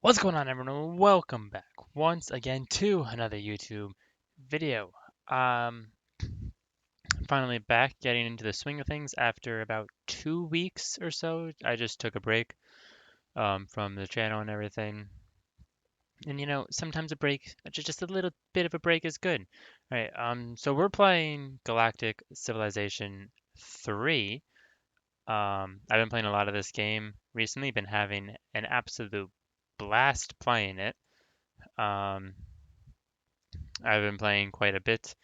What's going on, everyone? Welcome back once again to another YouTube video. Um, Finally back, getting into the swing of things after about 2 weeks or so. I just took a break from the channel and everything. And sometimes a break, just a little bit of a break is good, right? So we're playing Galactic Civilization 3. I've been playing a lot of this game recently, been having an absolute blast playing it. Um, I've been playing quite a bit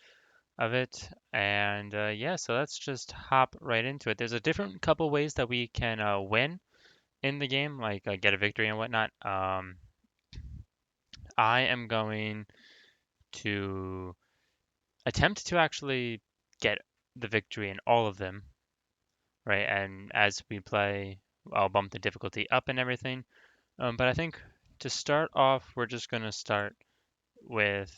of it, and yeah, so let's just hop right into it. There's a different couple ways that we can win in the game, like get a victory and whatnot. I am going to attempt to actually get the victory in all of them, right? And as we play, I'll bump the difficulty up and everything. But I think to start off, we're just going to start with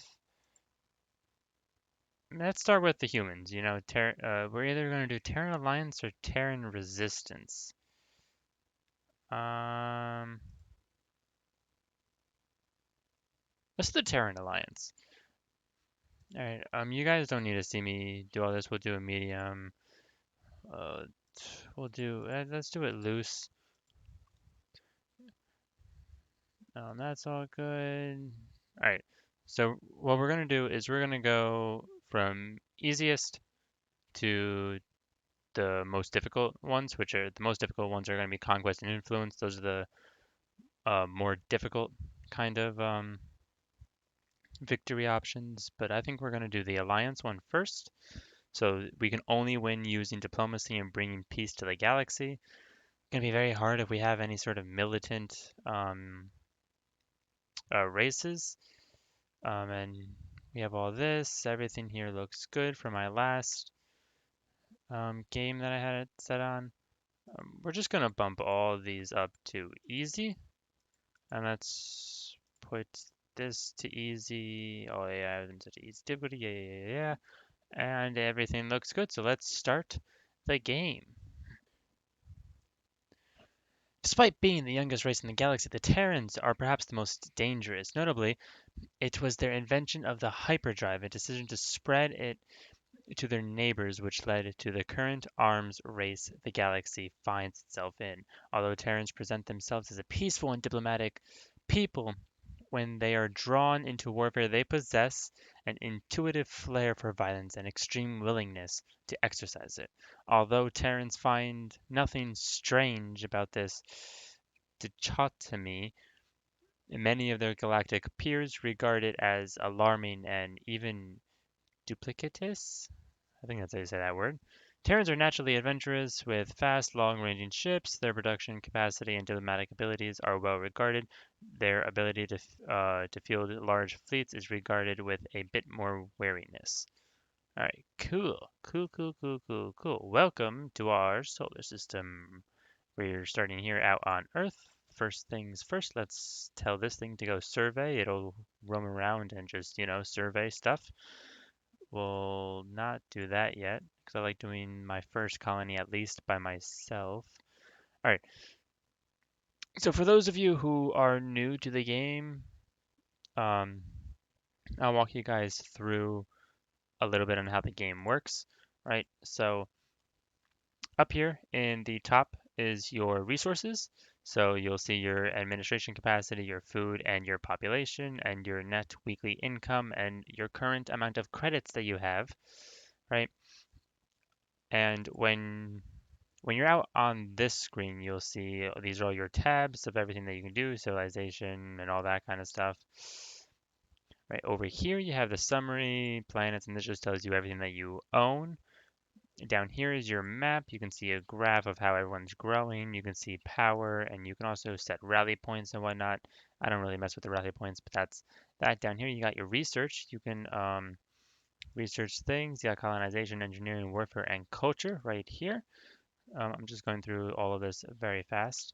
let's start with the humans. We're either going to do Terran Alliance or Terran Resistance. Um, let's do Terran Alliance. All right. You guys don't need to see me do all this. We'll do a medium. Uh, let's do it loose. That's all good. All right. So what we're gonna do is we're gonna go from easiest to the most difficult ones, which are the most difficult ones are going to be conquest and influence. Those are the more difficult kind of victory options, but I think we're going to do the alliance one first. So we can only win using diplomacy and bringing peace to the galaxy. It's going to be very hard if we have any sort of militant races. And we have all this. Everything here looks good for my last game that I had it set on. We're just going to bump all of these up to easy. And let's put this to easy. Oh yeah, I haven't set to easy difficulty. Yeah, yeah, yeah, yeah. And everything looks good. So let's start the game. Despite being the youngest race in the galaxy, the Terrans are perhaps the most dangerous. Notably, it was their invention of the hyperdrive, a decision to spread it to their neighbors, which led to the current arms race the galaxy finds itself in. Although Terrans present themselves as a peaceful and diplomatic people, when they are drawn into warfare, they possess an intuitive flair for violence and extreme willingness to exercise it. Although Terrans find nothing strange about this dichotomy, many of their galactic peers regard it as alarming and even duplicitous. I think that's how you say that word. Terrans are naturally adventurous with fast, long-ranging ships. Their production capacity and diplomatic abilities are well regarded. Their ability to field large fleets is regarded with a bit more wariness. All right, cool, cool, cool, cool, cool, cool. Welcome to our solar system. We're starting here out on Earth. First things first, let's tell this thing to go survey. It'll roam around and just, survey stuff. We'll not do that yet because I like doing my first colony at least by myself. All right. So for those of you who are new to the game, um, I'll walk you guys through a little bit on how the game works. Right. So up here in the top is your resources. So you'll see your administration capacity, your food, and your population, and your net weekly income, and your current amount of credits that you have, right? And when you're out on this screen, you'll see these are all your tabs of everything that you can do, civilization and all that kind of stuff. Right over here, you have the summary, planets, and this just tells you everything that you own. Down here is your map. You can see a graph of how everyone's growing. You can see power, and you can also set rally points and whatnot. I don't really mess with the rally points, but that's that. Down here, you got your research. You can research things. You got colonization, engineering, warfare, and culture right here. I'm just going through all of this very fast.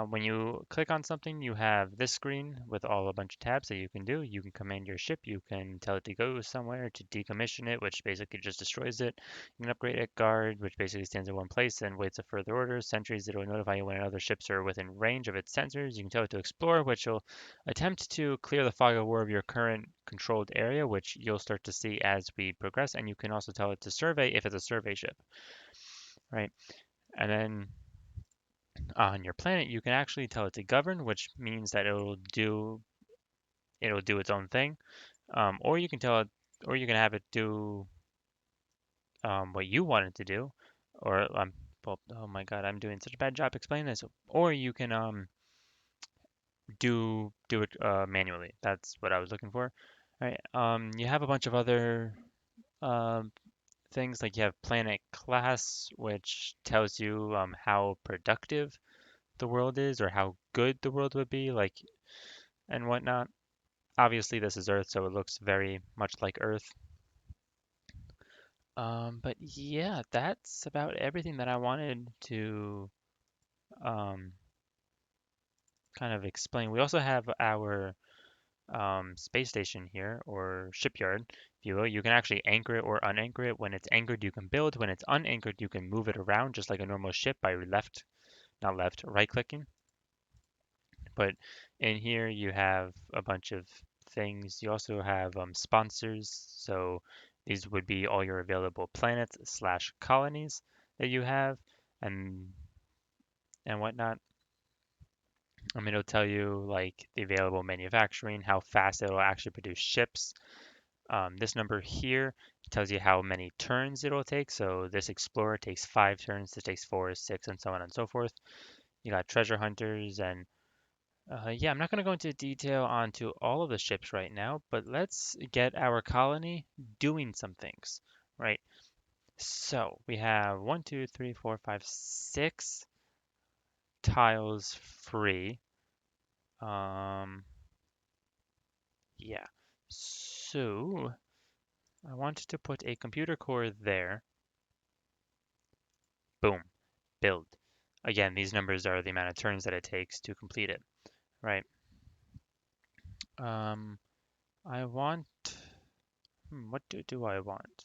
When you click on something, you have this screen with all a bunch of tabs that you can do. You can command your ship. You can tell it to go somewhere to decommission it, which basically just destroys it. You can upgrade it. Guard, which basically stands in one place and waits a further order. Sentries, that will notify you when other ships are within range of its sensors. You can tell it to explore, which will attempt to clear the fog of war of your current controlled area, which you'll start to see as we progress. And you can also tell it to survey if it's a survey ship, right? And then on your planet, you can actually tell it to govern, which means that it'll do its own thing. Or you can tell it, or you can have it do what you want it to do. Or well, oh my God, I'm doing such a bad job explaining this. Or you can do it manually. That's what I was looking for. All right. You have a bunch of other um, things like you have planet class, which tells you how productive the world is or how good the world would be, like and whatnot. Obviously, this is Earth, so it looks very much like Earth. But yeah, that's about everything that I wanted to um, kind of explain. We also have our space station here, or shipyard, if you will. You can actually anchor it or unanchor it. When it's anchored, you can build. When it's unanchored, you can move it around just like a normal ship by not left, right clicking. But in here you have a bunch of things. You also have sponsors. So these would be all your available planets slash colonies that you have and and whatnot. It'll tell you like the available manufacturing, how fast it'll actually produce ships. This number here tells you how many turns it'll take. So this explorer takes 5 turns, this takes 4, 6, and so on and so forth. You got treasure hunters and yeah, I'm not going to go into detail onto all of the ships right now, but let's get our colony doing some things, right? So we have 1, 2, 3, 4, 5, 6 tiles free. Um, yeah. So I wanted to put a computer core there. Boom, build. Again, these numbers are the amount of turns that it takes to complete it, right? Um, I want, what do I want?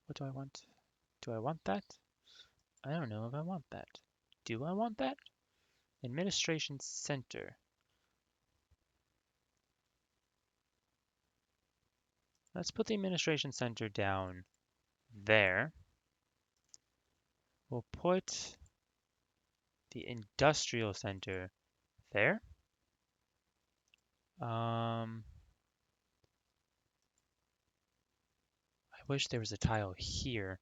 What do I want? Do I want that? I don't know if I want that. Do I want that? Administration Center. Let's put the Administration Center down there. We'll put the Industrial Center there. I wish there was a tile here.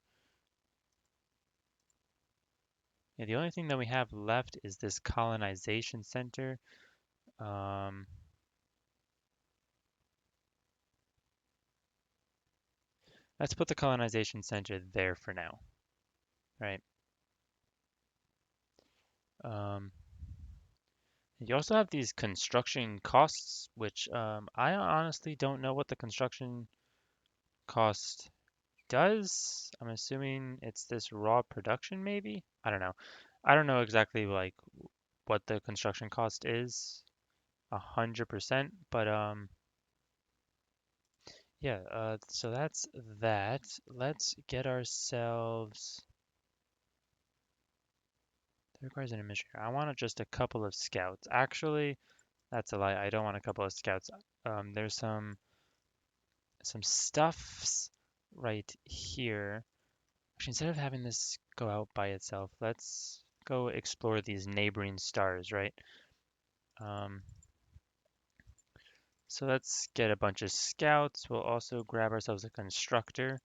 Yeah, the only thing that we have left is this Colonization Center. Um, let's put the Colonization Center there for now, right? Um, you also have these construction costs, which I honestly don't know what the construction cost does. I'm assuming it's this raw production, maybe? I don't know. I don't know exactly like what the construction cost is, 100%, but yeah, so that's that. Let's get ourselves. That requires an administrator. I want just a couple of scouts. Actually, that's a lie. I don't want a couple of scouts. There's some stuffs right here. Actually, instead of having this go out by itself, let's go explore these neighboring stars, right? Um, so let's get a bunch of scouts. We'll also grab ourselves a constructor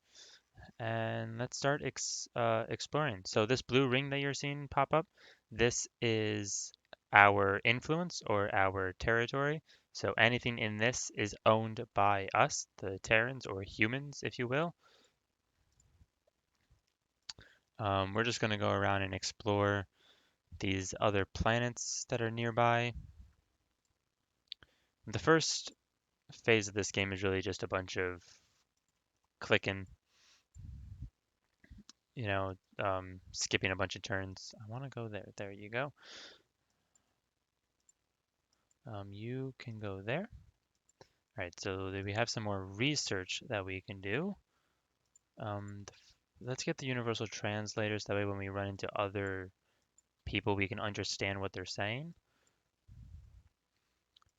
and let's start exploring. So this blue ring that you're seeing pop up, this is our influence or our territory. So anything in this is owned by us, the Terrans or humans, if you will. We're just going to go around and explore these other planets that are nearby. The first phase of this game is really just a bunch of clicking. skipping a bunch of turns. I want to go there. There you go. You can go there. All right, so we have some more research that we can do. Let's get the universal translators. That way when we run into other people, we can understand what they're saying.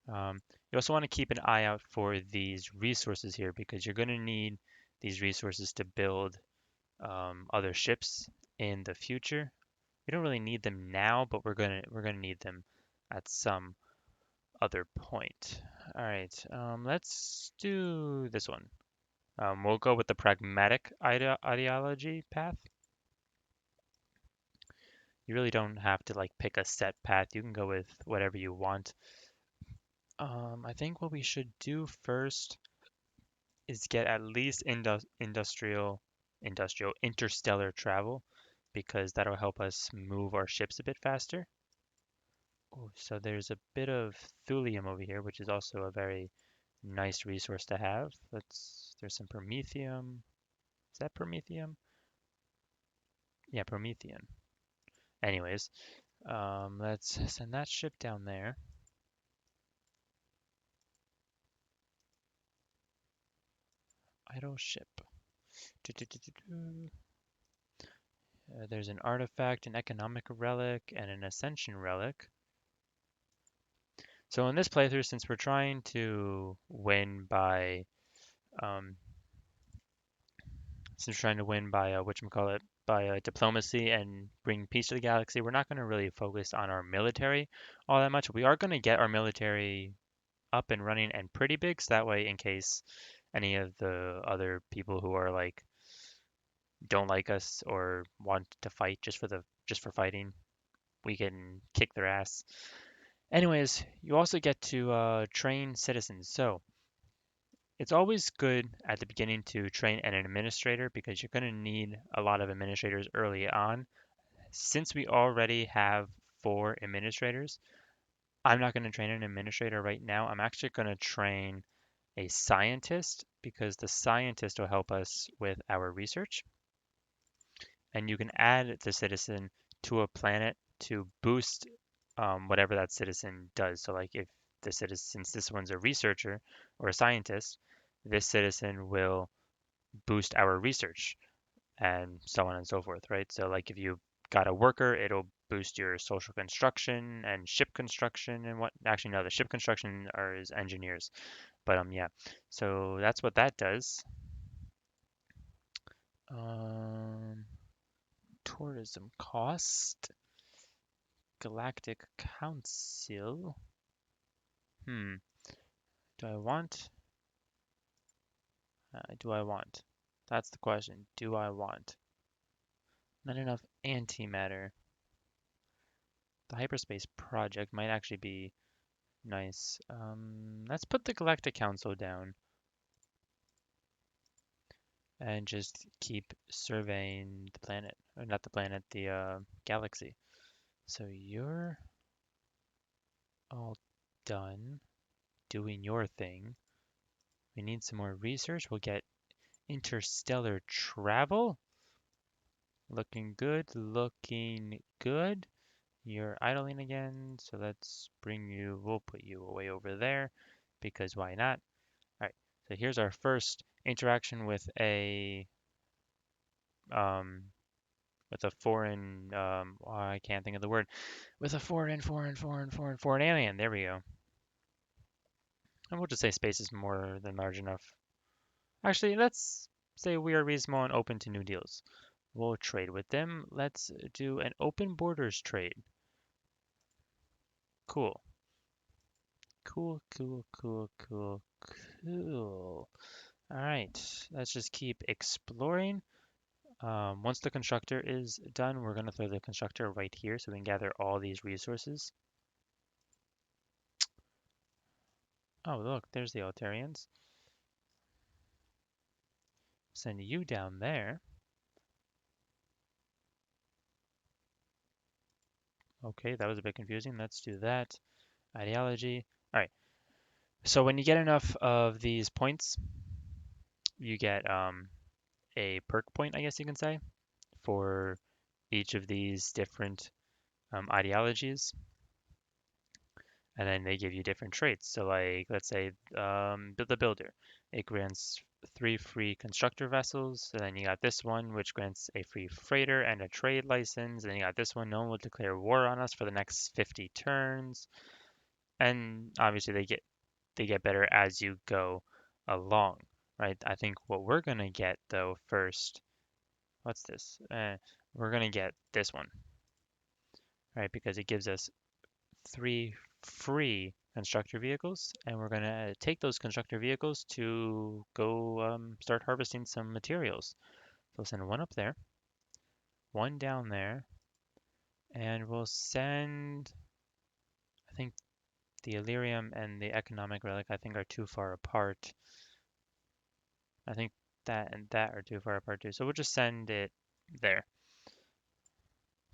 You also want to keep an eye out for these resources here because you're going to need these resources to build other ships in the future. We don't really need them now, but we're gonna need them at some other point. All right, let's do this one. We'll go with the pragmatic ideology path. You really don't have to like pick a set path. You can go with whatever you want. I think what we should do first is get at least industrial interstellar travel because that'll help us move our ships a bit faster. Oh, so there's a bit of thulium over here, which is also a very nice resource to have. There's some promethium. Is that promethium? Yeah, promethium. Anyways, let's send that ship down there. Idle ship. There's an artifact, an economic relic, and an ascension relic. So in this playthrough, since we're trying to win by, um, since we're trying to win by whatchamacallit, by diplomacy and bring peace to the galaxy, we're not going to really focus on our military all that much. We are going to get our military up and running and pretty big, so that way, in case any of the other people who are like don't like us or want to fight just for fighting, we can kick their ass. Anyways, you also get to train citizens. So it's always good at the beginning to train an administrator because you're going to need a lot of administrators early on. Since we already have 4 administrators, I'm not going to train an administrator right now. I'm actually going to train a scientist because the scientist will help us with our research. And you can add the citizen to a planet to boost whatever that citizen does. So, like if the citizen, since this one's a researcher or a scientist, this citizen will boost our research and so on and so forth, right? So, like if you got a worker, it'll boost your social construction and ship construction and what. Actually, no, the ship construction are is engineers, but yeah. So that's what that does. Um, tourism cost. Galactic Council. Hmm. Do I want? Do I want? That's the question. Do I want? Not enough antimatter. The hyperspace project might actually be nice. Let's put the Galactic Council down and just keep surveying the planet. Or not the planet, the galaxy. So you're all done doing your thing. We need some more research. We'll get interstellar travel. Looking good, looking good. You're idling again, so we'll put you away over there because why not? All right, so here's our first interaction um, with a foreign, oh, I can't think of the word, with a foreign alien. There we go. And we'll just say space is more than large enough. Actually, let's say we are reasonable and open to new deals. We'll trade with them. Let's do an open borders trade. Cool. Cool, cool, cool, cool, cool. All right, let's just keep exploring. Once the constructor is done, we're going to throw the constructor right here so we can gather all these resources. Oh, look, there's the Altarians. Send you down there. Okay, that was a bit confusing. Let's do that. Ideology. All right, so when you get enough of these points, you get a perk point, I guess you can say, for each of these different ideologies, and then they give you different traits. So, like, let's say the builder, it grants 3 free constructor vessels. And then you got this one, which grants a free freighter and a trade license. And you got this one, no one will declare war on us for the next 50 turns. And obviously, they get better as you go along, right? I think what we're gonna get though first, what's this? We're gonna get this one, right? Because it gives us 3 free constructor vehicles, and we're gonna take those constructor vehicles to go start harvesting some materials. So we'll send one up there, one down there, and we'll send, I think the Illyrium and the Economic Relic, I think are too far apart. I think that and that are too far apart too. So we'll just send it there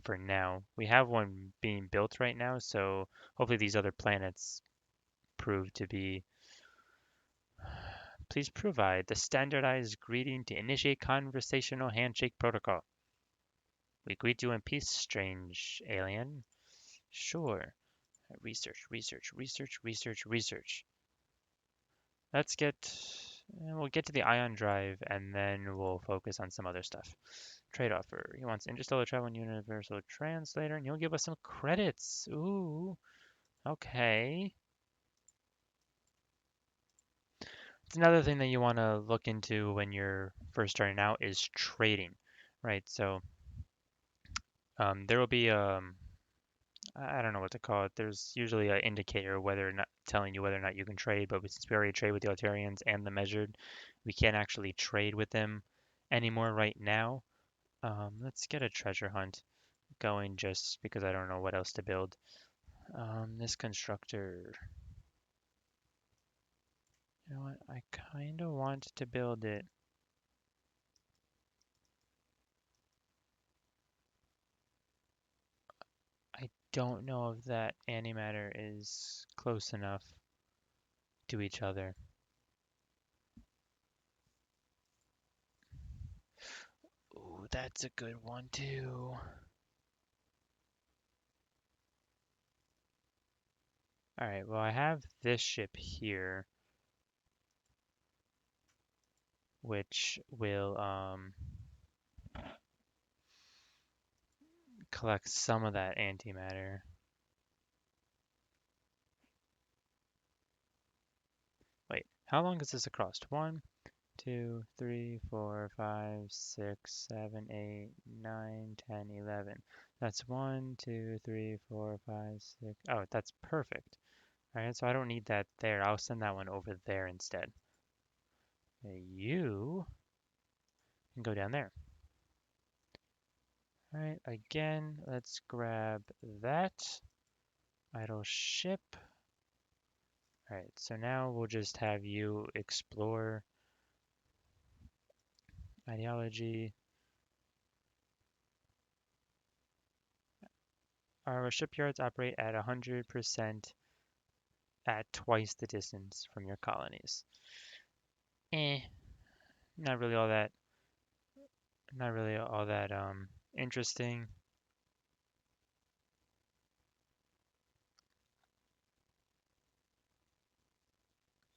for now. We have one being built right now, so hopefully these other planets prove to be. Please provide the standardized greeting to initiate conversational handshake protocol. We greet you in peace, strange alien. Sure. Research, research, research, research, research. Let's get. We'll get to the ion drive and then we'll focus on some other stuff. Trade offer. He wants interstellar travel and universal translator, and he'll give us some credits. Ooh, okay. It's another thing that you want to look into when you're first starting out is trading, right? So there will be I don't know what to call it. There's usually an indicator whether or not telling you whether or not you can trade, but since we already trade with the Altarians and the measured, we can't actually trade with them anymore right now. Let's get a treasure hunt going just because I don't know what else to build. This constructor, you know what? I kind of want to build it. I don't know if that antimatter is close enough to each other. Ooh, that's a good one too. All right, well, I have this ship here, which will collect some of that antimatter. Wait, how long is this across? 1, 2, 3, 4, 5, 6, 7, 8, 9, 10, 11. That's 1, 2, 3, 4, 5, 6. Oh, that's perfect. All right, so I don't need that there. I'll send that one over there instead. You can go down there. All right, again, let's grab that idle ship. All right, so now we'll just have you explore ideology. Our shipyards operate at 100% at twice the distance from your colonies. Eh, not really all that, not really all that interesting.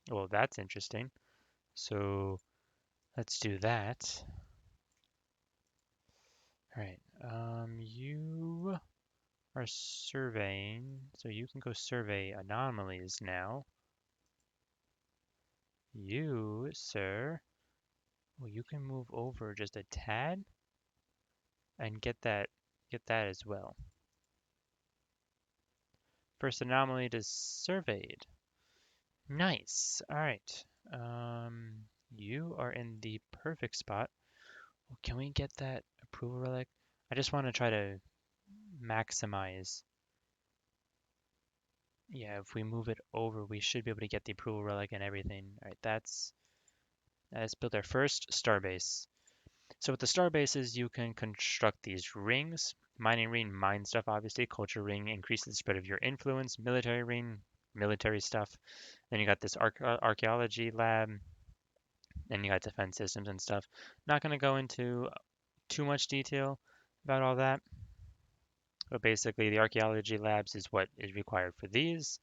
Well, that's interesting. So let's do that. All right, you are surveying, so you can go survey anomalies now. You, sir, well, you can move over just a tad and get that as well. First anomaly is surveyed. Nice. All right. You are in the perfect spot. Well, can we get that approval relic? I just want to try to maximize. Yeah, if we move it over, we should be able to get the approval relic and everything. All right, let's build our first starbase. So with the star bases, you can construct these rings. Mining ring, mine stuff, obviously. Culture ring increases the spread of your influence. Military ring, military stuff. Then you got this archaeology lab, and you got defense systems and stuff. Not going to go into too much detail, about all that. But basically, the archaeology labs is what is required for these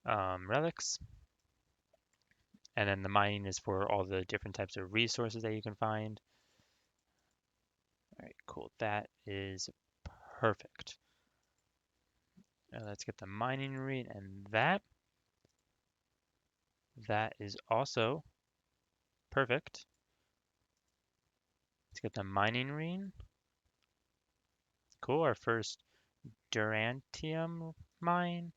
relics. And then the mining is for all the different types of resources that you can find. All right, cool. That is perfect. Now let's get the mining rate and that is also perfect. Let's get the mining ring. Cool, our first Durantium mine,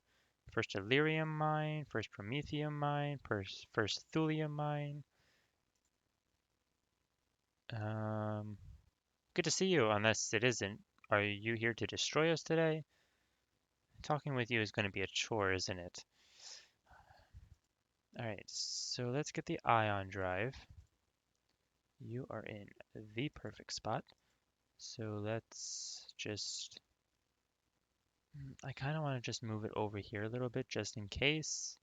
first Illyrium mine, first Promethium mine, first Thulium mine. Um, Good to see you, unless it isn't. Are you here to destroy us today? Talking with you is going to be a chore, isn't it? Alright, so let's get the ion drive. You are in the perfect spot. So let's just... I kind of want to just move it over here a little bit just in case.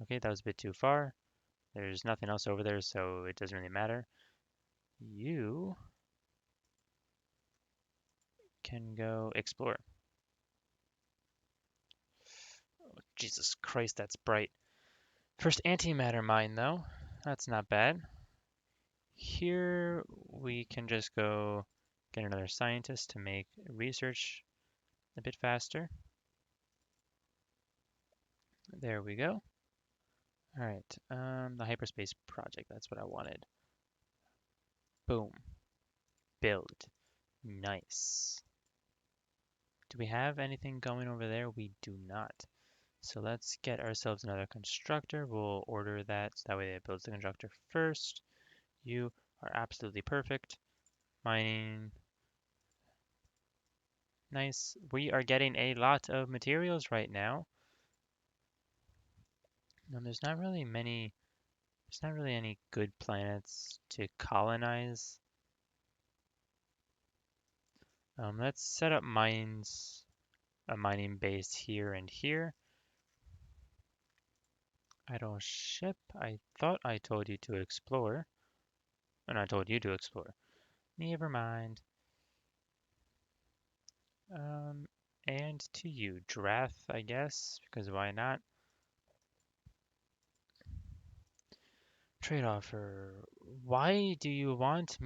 Okay, that was a bit too far. There's nothing else over there, so it doesn't really matter. You can go explore. Oh, Jesus Christ, that's bright. First antimatter mine, though. That's not bad. Here we can just go get another scientist to make research a bit faster. There we go. All right, the hyperspace project, that's what I wanted. Boom. Build. Nice. Do we have anything going over there? We do not. So let's get ourselves another constructor. We'll order that so that way it builds the constructor first. You are absolutely perfect. Mining. Nice. We are getting a lot of materials right now. And there's not really any good planets to colonize. Let's set up mines, a mining base here and here. Idle ship. I thought I told you to explore. And I told you to explore. Never mind. And to you, Drath, I guess, because why not? Trade offer. Why do you want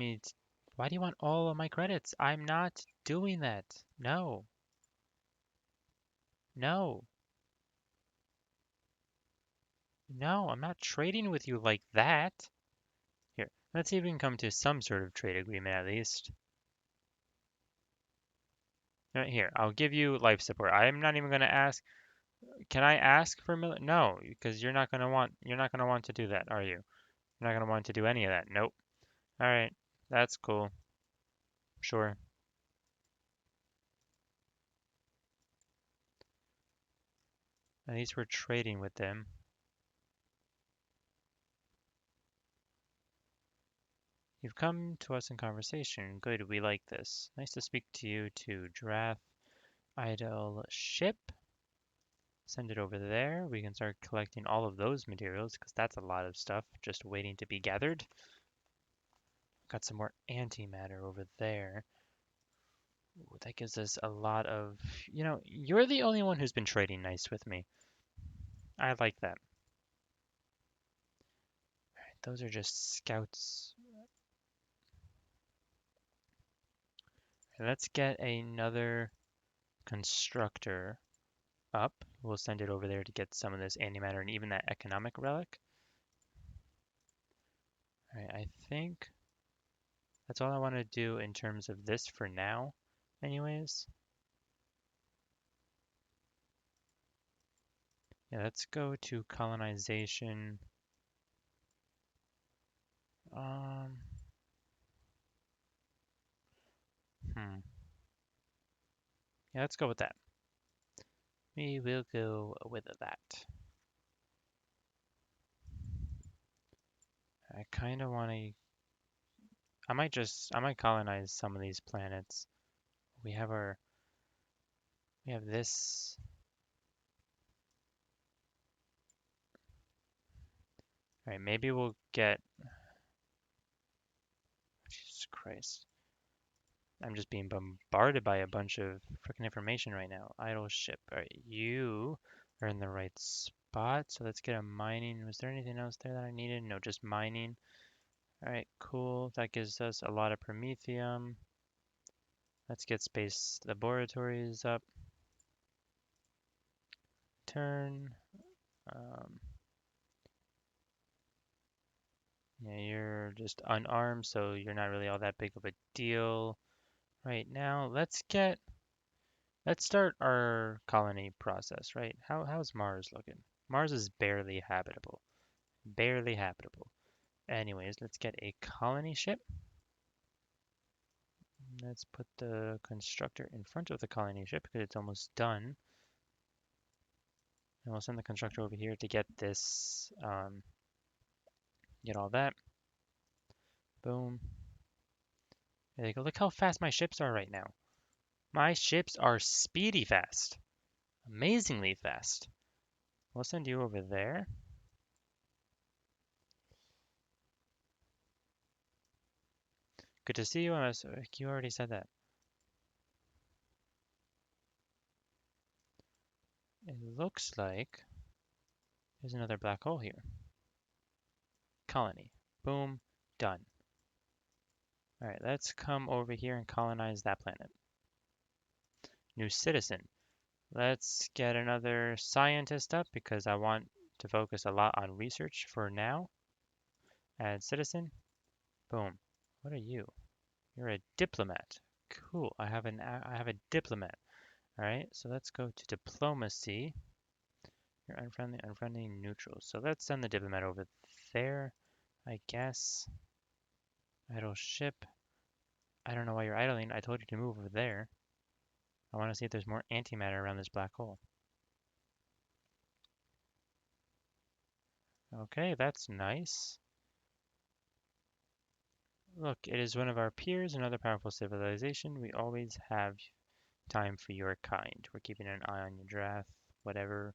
all of my credits? I'm not doing that. No, no, no, I'm not trading with you like that. Here, let's see if we can come to some sort of trade agreement at least. Right here, I'll give you life support. I'm not even gonna ask. Can I ask for No, because you're not gonna want to do that, are you? You're not gonna want to do any of that. Nope. All right, that's cool. Sure. At least we're trading with them. You've come to us in conversation. Good, we like this. Nice to speak to you too, Drath. Idle ship. Send it over there. We can start collecting all of those materials because that's a lot of stuff just waiting to be gathered. Got some more antimatter over there. Ooh, that gives us a lot of... you're the only one who's been trading nice with me. I like that. Alright, those are just scouts. Let's get another constructor up. We'll send it over there to get some of this antimatter and even that economic relic. Alright, I think that's all I want to do in terms of this for now, anyways. Yeah, let's go to colonization. Um, hmm. Yeah, let's go with that. We will go with that. I kind of want to... I might colonize some of these planets. We have our... We have this... Alright, maybe we'll get... Jesus Christ. I'm just being bombarded by a bunch of freaking information right now. Idle ship. All right, you are in the right spot. So let's get a mining. Was there anything else there that I needed? No, just mining. All right, cool. That gives us a lot of promethium. Let's get space laboratories up. Turn. Um, yeah, you're just unarmed, so you're not really all that big of a deal right now. Let's start our colony process, right? How's Mars looking? Mars is barely habitable. Barely habitable. Anyways, let's get a colony ship. Let's put the constructor in front of the colony ship because it's almost done. And we'll send the constructor over here to get this, get all that. Boom. There you go. Look how fast my ships are right now. My ships are speedy fast. Amazingly fast. We'll send you over there. Good to see you. You already said that. It looks like there's another black hole here. Colony. Boom. Done. All right, let's come over here and colonize that planet. New citizen. Let's get another scientist up because I want to focus a lot on research for now. Add citizen. Boom. What are you? You're a diplomat. Cool. I have a diplomat. All right, so let's go to diplomacy. You're unfriendly, unfriendly, neutral. So let's send the diplomat over there, I guess. Idle ship. I don't know why you're idling. I told you to move over there. I want to see if there's more antimatter around this black hole. Okay, that's nice. Look, it is one of our peers, another powerful civilization. We always have time for your kind. We're keeping an eye on your draft, whatever.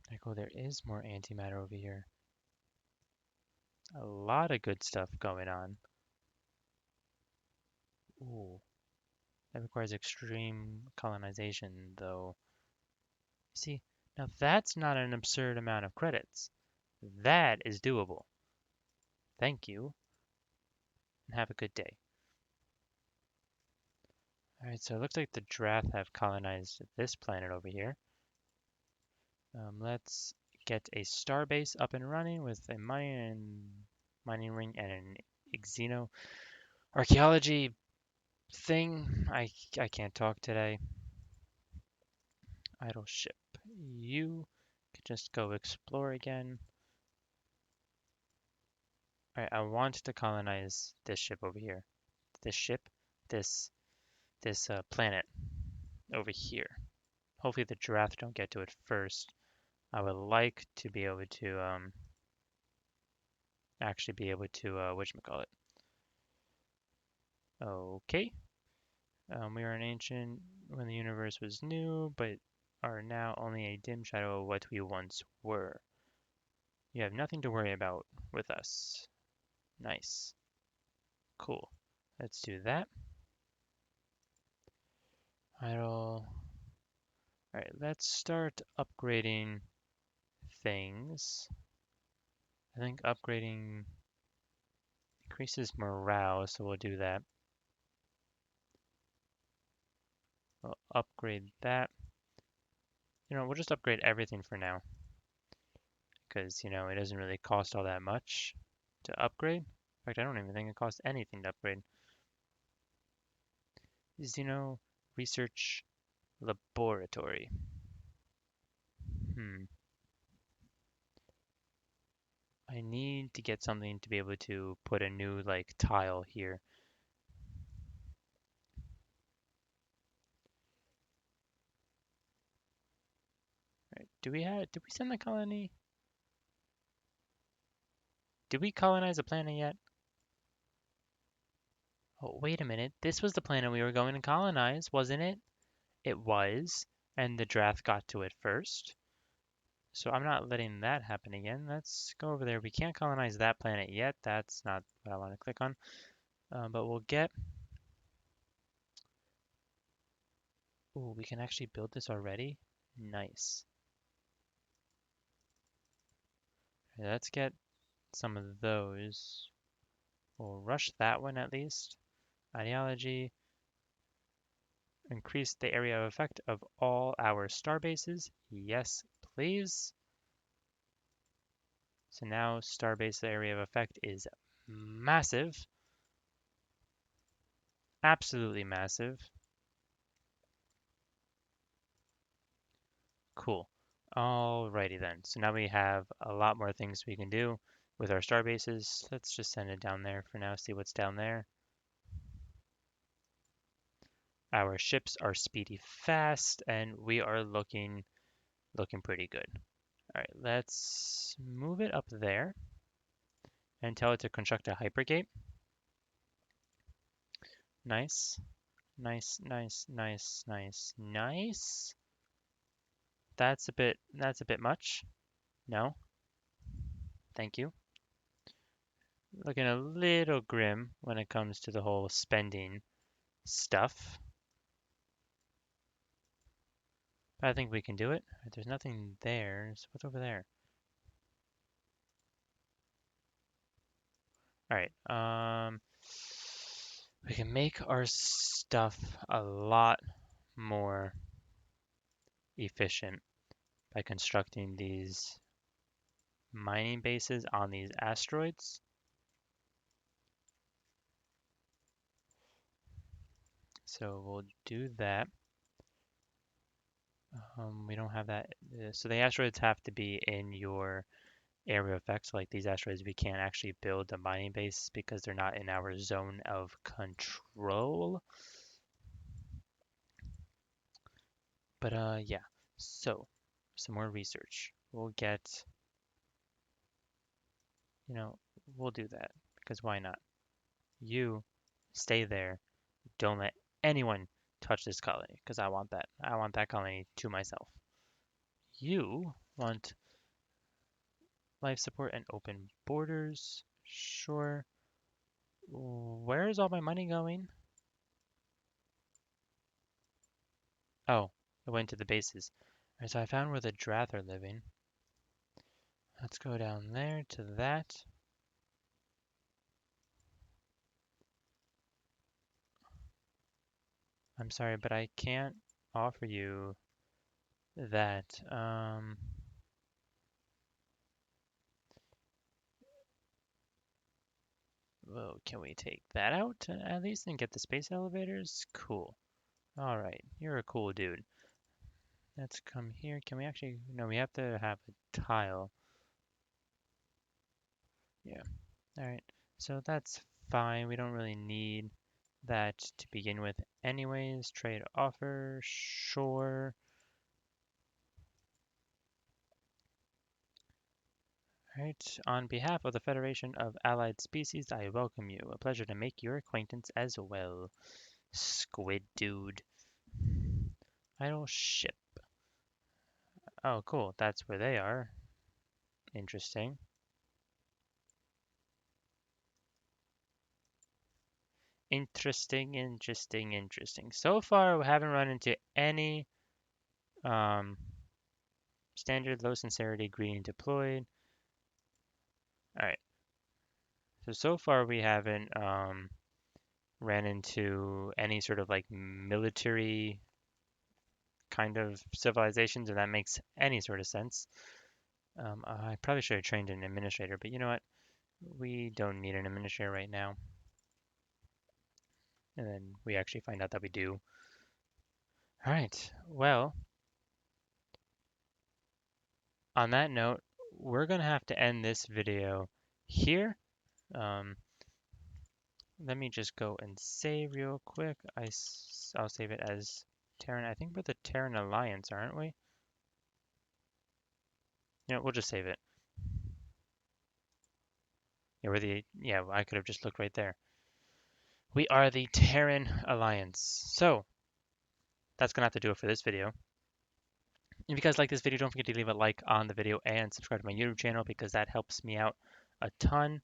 Like, oh, there is more antimatter over here. A lot of good stuff going on. Ooh, that requires extreme colonization, though. See, now that's not an absurd amount of credits. That is doable. Thank you, and have a good day. Alright, so it looks like the Drath have colonized this planet over here. Let's get a starbase up and running with a mining ring and an xeno archaeology thing. I can't talk today. Idle ship. You can just go explore again. Alright, I want to colonize this ship over here. This ship, this planet over here. Hopefully the giraffe don't get to it first. I would like to be able to actually be able to whatchamacallit. Okay. We are an ancient when the universe was new, but are now only a dim shadow of what we once were. You have nothing to worry about with us. Nice. Cool. Let's do that. Idle. Alright, let's start upgrading things. I think upgrading increases morale, so we'll do that. We'll upgrade that. We'll just upgrade everything for now. Because, it doesn't really cost all that much to upgrade. In fact, I don't even think it costs anything to upgrade. Xeno Research Laboratory. I need to get something to be able to put a new, like, tile here. Right. Did we send the colony? Did we colonize a planet yet? Oh, wait a minute. This was the planet we were going to colonize, wasn't it? It was, and the Drath got to it first. So I'm not letting that happen again. Let's go over there. We can't colonize that planet yet. That's not what I want to click on. But we'll get... Ooh, we can actually build this already? Nice. Let's get some of those. We'll rush that one at least. Ideology. Increase the area of effect of all our star bases. Yes, please. So now starbase area of effect is massive. Absolutely massive. Cool. Alrighty then. So now we have a lot more things we can do with our star bases. Let's just send it down there for now, see what's down there. Our ships are speedy fast, and we are looking pretty good. Alright, let's move it up there and tell it to construct a hypergate. Nice. Nice, nice, nice, nice, nice. That's a bit much. No, thank you. Looking a little grim when it comes to the whole spending stuff. But I think we can do it. There's nothing there. So what's over there? Alright, we can make our stuff a lot more efficient by constructing these mining bases on these asteroids. So we'll do that. We don't have that. So the asteroids have to be in your area of effects. Like these asteroids, we can't actually build a mining base because they're not in our zone of control. But yeah. So some more research. We'll get, you know, we'll do that because why not? You stay there. Don't let anyone touch this colony because I want that. I want that colony to myself. You want life support and open borders. Sure. Where is all my money going? Oh, it went to the bases. Alright, so I found where the Drath are living. Let's go down there to that. I'm sorry, but I can't offer you that. Well, can we take that out at least and get the space elevators? Cool. Alright, you're a cool dude. Let's come here. Can we actually... No, we have to have a tile. Yeah. Alright. So that's fine. We don't really need that to begin with anyways. Trade offer. Sure. Alright. On behalf of the Federation of Allied Species, I welcome you. A pleasure to make your acquaintance as well. Squid dude. Idle ship. Oh, cool. That's where they are. Interesting. Interesting, interesting, interesting. So far, we haven't run into any um, standard low sincerity greeting deployed. All right. So far we haven't ran into any sort of like military kind of civilizations, if that makes any sort of sense. I probably should have trained an administrator, but you know what? We don't need an administrator right now. And then we actually find out that we do. All right. Well, on that note, we're going to have to end this video here. Um, Let me just go and save real quick. I'll save it as Terran. I think we're the Terran Alliance, aren't we? Yeah, we'll just save it. Yeah, I could have just looked right there. We are the Terran Alliance. So, that's going to have to do it for this video. If you guys like this video, don't forget to leave a like on the video and subscribe to my YouTube channel because that helps me out a ton.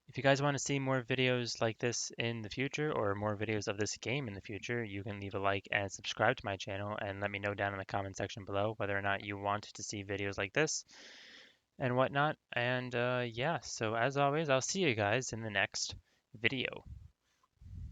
If If you guys want to see more videos like this in the future or more videos of this game in the future, you can leave a like and subscribe to my channel and let me know down in the comment section below whether or not you want to see videos like this and whatnot. And yeah, so as always, I'll see you guys in the next video.